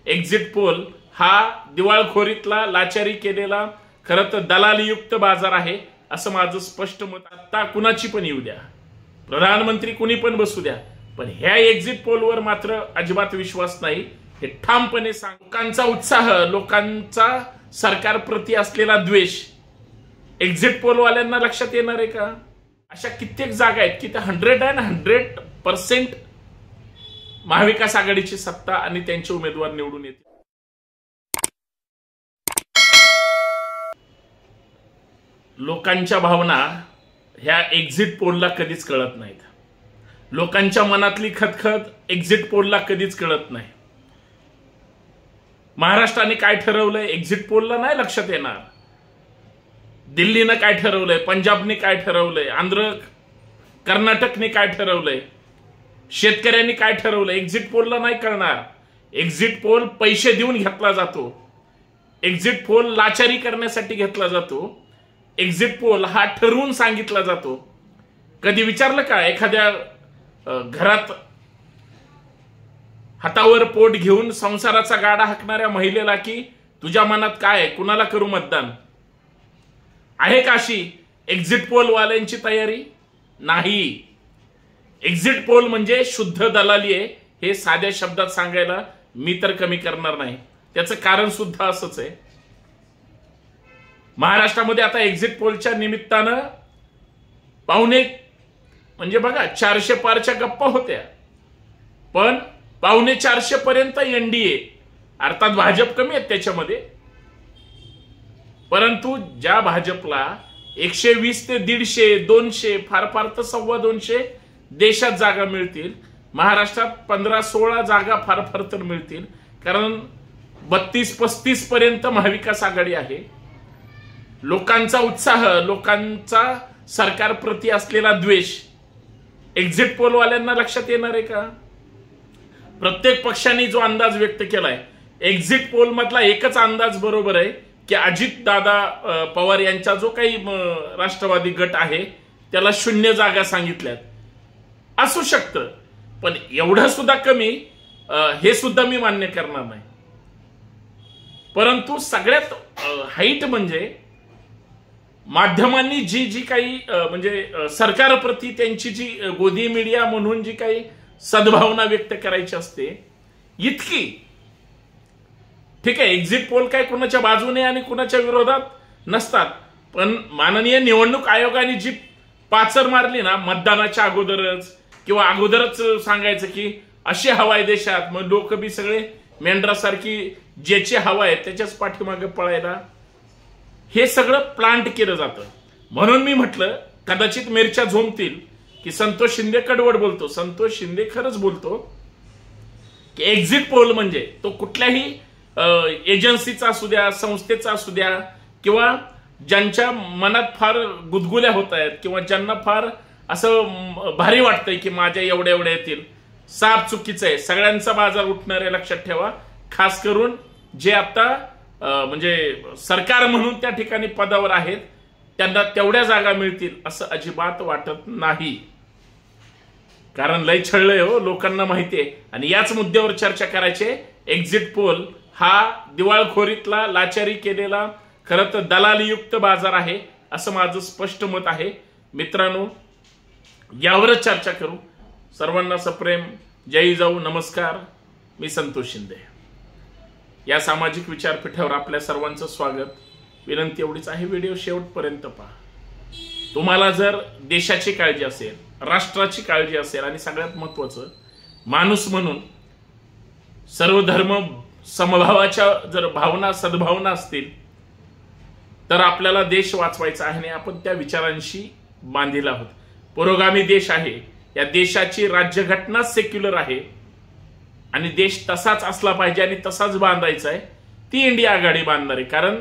Exit poll हा दिवाळखोरीतला लाचारी केलेला खरं तर दलालीयुक्त बाजार आहे असं माझं स्पष्ट मत. आता कुणाची पण येऊ द्या, प्रधानमंत्री कुणी पण बसू द्या, पण ह्या एक्झिट पोलवर मात्र अजिबात विश्वास नाही हे ठामपणे सांग. लोकांचा उत्साह, लोकांचा सरकारप्रती असलेला द्वेष एक्झिट पोलवाल्यांना लक्षात येणार आहे का? अशा कित्येक जागा आहेत की त्या 100% महाविकास आघाडीची सत्ता आणि त्यांचे उमेदवार निवडून येतील. लोकांच्या भावना ह्या एक्झिट पोलला कधीच कळत नाहीत. लोकांच्या मनातली खतखत एक्झिट पोलला कधीच कळत नाही. महाराष्ट्राने काय ठरवलंय एक्झिट पोलला नाही लक्षात येणार. दिल्लीनं काय ठरवलंय, पंजाबने काय ठरवलंय, आंध्र कर्नाटकने काय ठरवलंय, शेतकऱ्यांनी काय ठरवलंय एक्झिट पोलला नाही कळणार. एक्झिट पोल पैसे देऊन घेतला जातो. एक्झिट पोल लाचारी करण्यासाठी घेतला जातो. एक्झिट पोल हा ठरवून सांगितला जातो. कधी विचारलं का एखाद्या घरात हातावर पोट घेऊन संसाराचा गाडा हाकणाऱ्या महिलेला की तुझ्या मनात काय आहे, कुणाला करू मतदान? आहे का अशी एक्झिट पोल वाल्यांची तयारी? नाही. एक्झिट पोल म्हणजे शुद्ध दलाली आहे हे साध्या शब्दात सांगायला मी तर कमी करणार नाही. त्याचं कारण सुद्धा असंच आहे. महाराष्ट्रामध्ये आता एक्झिट पोलच्या निमित्तानं म्हणजे बघा 400 पारच्या गप्पा होत्या, पण 450 पर्यंत एनडीए अर्थात भाजप कमी आहेत त्याच्यामध्ये. परंतु ज्या भाजपला 120 ते 150, 200 फार फार तर 225 देशात जागा मिळतील, महाराष्ट्रात 15-16 जागा फार फार तर मिळतील. कारण 32-35 पर्यंत महाविकास आघाडी आहे. लोकांचा उत्साह, लोकांचा सरकारप्रती असलेला द्वेष एक्झिट पोलवाल्यांना लक्षात येणार आहे का? प्रत्येक पक्षाने जो अंदाज व्यक्त केलाय एक्झिट पोल मधला एकच अंदाज बरोबर आहे की अजित दादा पवार यांचा जो काही राष्ट्रवादी गट आहे त्याला 0 जागा सांगितल्यात. असू शकतं, पण एवढं सुद्धा कमी हे सुद्धा मी मान्य करणार नाही. परंतु सगळ्यात हाईट म्हणजे माध्यमांनी जी काही म्हणजे सरकारप्रती त्यांची जी गोदी मीडिया म्हणून जी काही सद्भावना व्यक्त करायची असते इतकी. ठीक आहे, एक्झिट पोल काय कुणाच्या बाजूने आणि कुणाच्या विरोधात नसतात, पण माननीय निवडणूक आयोगाने जी पाचर मारली ना मतदानाच्या अगोदरच किंवा अगोदरच सांगायचं की अशी हवा आहे देशात, मग लोक बी सगळे मेंढरासारखी ज्याची हवा आहे त्याच्याच पाठीमागे पळायला, हे सगळं प्लांट केलं जातं. म्हणून मी म्हटलं कदाचित मिरच्या झोमतील की संतोष शिंदे कडवड बोलतो. संतोष शिंदे खरंच बोलतो की एक्झिट पोल म्हणजे तो कुठल्याही एजन्सीचा असू द्या, संस्थेचा असू द्या, किंवा ज्यांच्या मनात फार गुदगुल्या होत आहेत किंवा ज्यांना फार असं भारी वाटतंय की माझ्या एवढ्या येतील, साप चुकीचं आहे. सगळ्यांचा बाजार उठणार आहे लक्षात ठेवा. खास करून जे आता म्हणजे सरकार म्हणून त्या ठिकाणी पदावर आहेत त्यांना तेवढ्या जागा मिळतील असं अजिबात वाटत नाही. कारण लय छळलंय हो, लोकांना माहिती आहे. आणि याच मुद्द्यावर चर्चा करायचे. एक्झिट पोल हा दिवाळखोरीतला लाचारी केलेला खरं तर दलालीयुक्त बाजार आहे असं माझं स्पष्ट मत आहे. मित्रांनो, यावरच चर्चा करू. सर्वांना सप्रेम जय जाऊ, नमस्कार. मी संतोष शिंदे. या सामाजिक विचारपीठावर आपल्या सर्वांचं स्वागत. विनंती एवढीच आहे, व्हिडिओ शेवटपर्यंत पहा. तुम्हाला जर देशाची काळजी असेल, राष्ट्राची काळजी असेल आणि सगळ्यात महत्त्वाचं माणूस म्हणून सर्व धर्म समभावाच्या जर भावना सद्भावना असतील तर आपल्याला देश वाचवायचा आहे आणि आपण त्या विचारांशी बांधील आहोत. पुरोगामी देश आहे. या देशाची राज्यघटना सेक्युलर आहे आणि देश तसाच असला पाहिजे आणि तसाच बांधायचा आहे. ती इंडिया आघाडी बांधणार आहे. कारण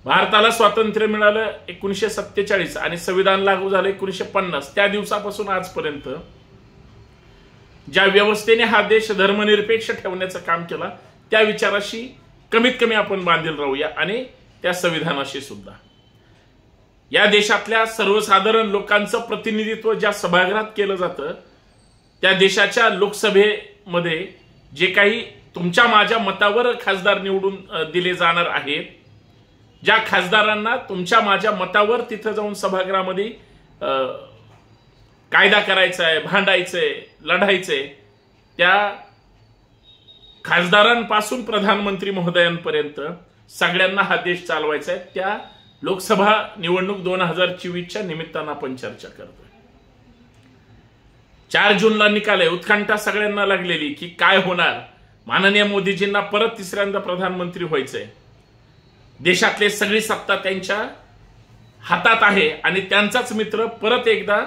भारताला स्वातंत्र्य मिळालं 1947 आणि संविधान लागू झालं 1950. त्या दिवसापासून आजपर्यंत ज्या व्यवस्थेने हा देश धर्मनिरपेक्ष ठेवण्याचं काम केलं त्या विचाराशी कमीत कमी आपण बांधील राहूया आणि त्या संविधानाशी सुद्धा. या देशातल्या सर्वसाधारण लोकांचं प्रतिनिधित्व ज्या सभागृहात केलं जातं त्या देशाच्या लोकसभेमध्ये जे काही तुमच्या माझ्या मतावर खासदार निवडून दिले जाणार आहेत, ज्या खासदारांना तुमच्या माझ्या मतावर तिथं जाऊन सभागृहामध्ये कायदा करायचा आहे, भांडायचंय, लढायचंय, त्या खासदारांपासून प्रधानमंत्री महोदयांपर्यंत सगळ्यांना हा देश चालवायचा आहे. त्या लोकसभा निवडणूक 2024च्या निमित्तानं आपण चर्चा करतोय. 4 जूनला निकाल आहे. उत्कंठा सगळ्यांना लागलेली की काय होणार. माननीय मोदीजींना परत तिसऱ्यांदा प्रधानमंत्री व्हायचंय. देशातली सगळी सत्ता त्यांच्या हातात आहे आणि त्यांचाच मित्र परत एकदा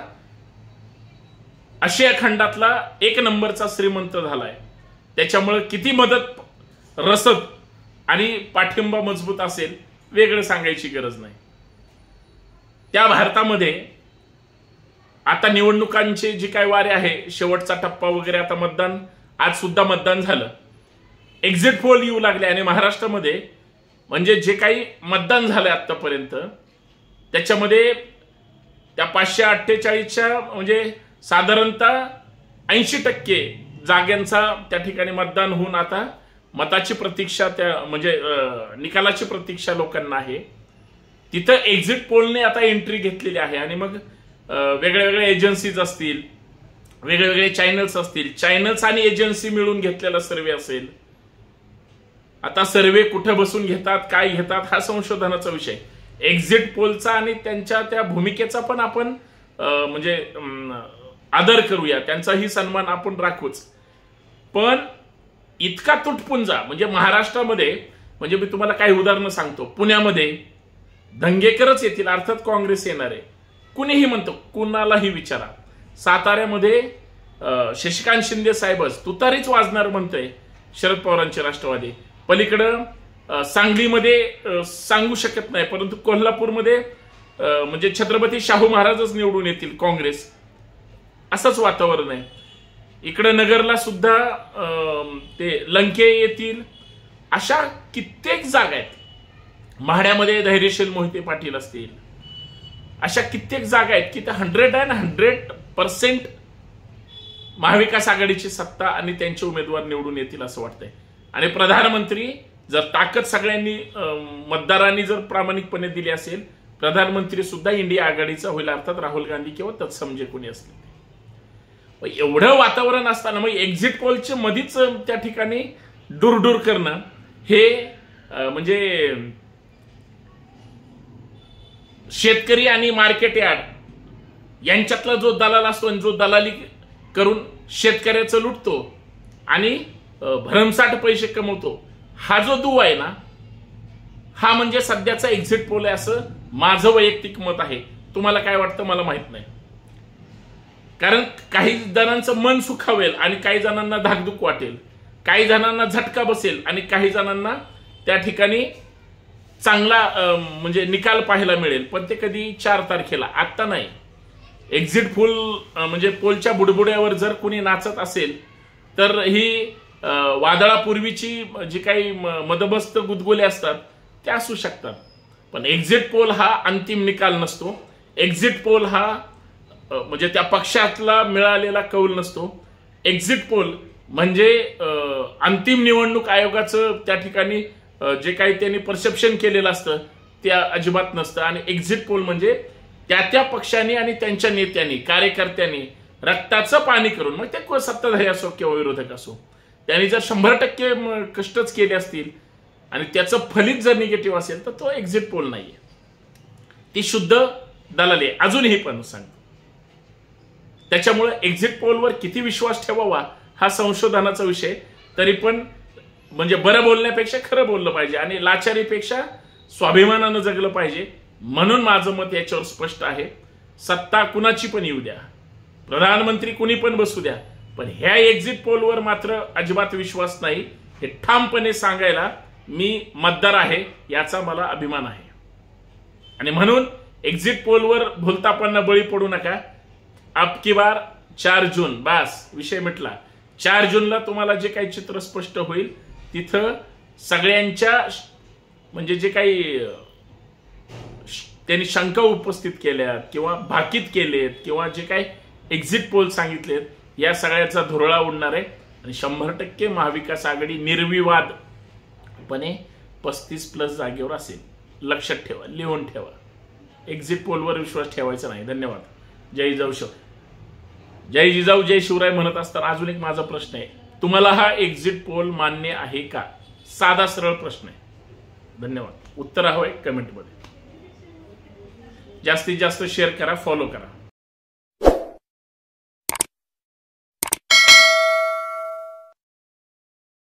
आशिया खंडातला 1 नंबरचा श्रीमंत झालाय. त्याच्यामुळे किती मदत, रसद आणि पाठिंबा मजबूत असेल वेगळं सांगायची गरज नाही. त्या भारतामध्ये आता निवडणुकांचे जी काय वारे आहे, शेवटचा टप्पा वगैरे, आता मतदान, आज सुद्धा मतदान झालं, एक्झिट पोल येऊ लागले आणि महाराष्ट्रामध्ये म्हणजे जे काही मतदान झालं आतापर्यंत त्याच्यामध्ये त्या 548च्या म्हणजे साधारणतः 80% जागांचा त्या ठिकाणी मतदान होऊन आता मताची प्रतीक्षा, त्या म्हणजे निकालाची प्रतीक्षा लोकांना आहे. तिथं एक्झिट पोलने आता एंट्री घेतलेली आहे आणि मग वेगळ्या वेगळ्या एजन्सीज असतील, वेगवेगळे चॅनल्स असतील, चॅनल्स आणि एजन्सी मिळून घेतलेला सर्वे असेल. आता सर्वे कुठे बसून घेतात, काय घेतात, हा संशोधनाचा विषय. एक्झिट पोलचा आणि त्यांच्या त्या भूमिकेचा पण आपण म्हणजे आदर करूया, त्यांचाही सन्मान आपण राखूच. पण इतका तुटपुंजा म्हणजे महाराष्ट्रामध्ये, म्हणजे मी तुम्हाला काही उदाहरणं सांगतो. पुण्यामध्ये दंगेकरच येतील, अर्थात काँग्रेस येणार आहे, कुणीही म्हणतो, कुणालाही विचारा. साताऱ्यामध्ये शशिकांत शिंदे साहेबच तुतारीच वाजणार म्हणतोय शरद पवारांचे राष्ट्रवादी. पलीकडं सांगलीमध्ये सांगू शकत नाही, परंतु कोल्हापूरमध्ये म्हणजे छत्रपती शाहू महाराजच निवडून येतील काँग्रेस, असंच वातावरण आहे. इकडे नगरला सुद्धा ते लंके येतील. अशा कित्येक जागा आहेत. म्हाड्यामध्ये धैर्यशील मोहिते पाटील असतील. अशा कित्येक जागा आहेत की त्या 100% महाविकास आघाडीची सत्ता आणि त्यांचे उमेदवार निवडून येतील असं वाटतंय. आणि प्रधानमंत्री जर ताकद सगळ्यांनी मतदारांनी जर प्रामाणिकपणे दिली असेल, प्रधानमंत्री सुद्धा इंडिया आघाडीचा होईल, अर्थात राहुल गांधी किंवा तत्सम जे कोणी असतील. एवढं वातावरण असताना मग एक्झिट पोलच्या मधीच त्या ठिकाणी दूरदूर करणं हे म्हणजे शेतकरी आणि मार्केट यार्ड यांच्यातला जो दलाल असतो आणि जो दलाली करून शेतकऱ्याचं लुटतो आणि भरमसाठ पैसे कमवतो, हा जो दुवा आहे ना, हा म्हणजे सध्याचा एक्झिट पोल आहे असं माझं वैयक्तिक मत आहे. तुम्हाला काय वाटतं मला माहित नाही. कारण काही जणांचं मन सुखावेल आणि काही जणांना धाकधूक वाटेल, काही जणांना झटका बसेल आणि काही जणांना त्या ठिकाणी चांगला म्हणजे निकाल पाहायला मिळेल. पण ते कधी 4 तारखेला, आता नाही. एक्झिट पोल म्हणजे पोलच्या बुडबुड्यावर जर कोणी नाचत असेल तर ही वादळापूर्वीची जी काही मदबस्त गुदगुले असतात त्या असू शकतात. पण एक्झिट पोल हा अंतिम निकाल नसतो. एक्झिट पोल हा म्हणजे त्या पक्षातला मिळालेला कौल नसतो. एक्झिट पोल म्हणजे अंतिम निवडणूक आयोगाचं त्या ठिकाणी जे काही त्यांनी परसेप्शन केलेलं असतं ते अजिबात नसतं. आणि एक्झिट पोल म्हणजे त्या पक्षांनी आणि त्यांच्या नेत्यांनी, कार्यकर्त्यांनी रक्ताचं पाणी करून, मग ते सत्ताधारी असो किंवा विरोधक असो, त्यांनी जर 100% कष्टच केले असतील आणि त्याचं फलित जर निगेटिव्ह असेल तर तो एक्झिट पोल नाहीये, ती शुद्ध दलाली आहे. अजूनही पण सांगतो. त्याच्यामुळे एक्झिट पोलवर किती विश्वास ठेवावा हा संशोधनाचा विषय. तरी पण म्हणजे बरं बोलण्यापेक्षा खरं बोललं पाहिजे आणि लाचारीपेक्षा स्वाभिमानानं जगलं पाहिजे. म्हणून माझं मत याच्यावर स्पष्ट आहे. सत्ता कुणाची पण येऊ द्या, प्रधानमंत्री कुणी पण बसू द्या, पण ह्या एक्झिट पोलवर मात्र अजिबात विश्वास नाही. हे ठामपणे सांगायला मी मतदार आहे, याचा मला अभिमान आहे. आणि म्हणून एक्झिट पोलवर भुलतापणा बळी पडू नका. अब की बार 4 जून, बस विषय मिटला. 4 जूनला तुम्हाला जे काही चित्र स्पष्ट होईल तिथं सगळ्यांच्या म्हणजे जे काही त्यांनी शंका उपस्थित केल्या किंवा भाकीत केलेत किंवा जे काही एक्झिट पोल सांगितलेत या सगळ्याचा धुरळा उडणार आहे. आणि 100% महाविकास आघाडी निर्विवादपणे 35+ जागेवर असेल. लक्षात ठेवा, लिहून ठेवा. एक्झिट पोलवर विश्वास ठेवायचा नाही. धन्यवाद. जय जिजाऊ जय शिवराय म्हणत असताना अजून एक माझा प्रश्न आहे, तुम्हाला हा एक्झिट पोल मान्य आहे का? साधा सरळ प्रश्न आहे. धन्यवाद. उत्तर हवंय कमेंटमध्ये. जास्तीत जास्त शेअर करा, फॉलो करा.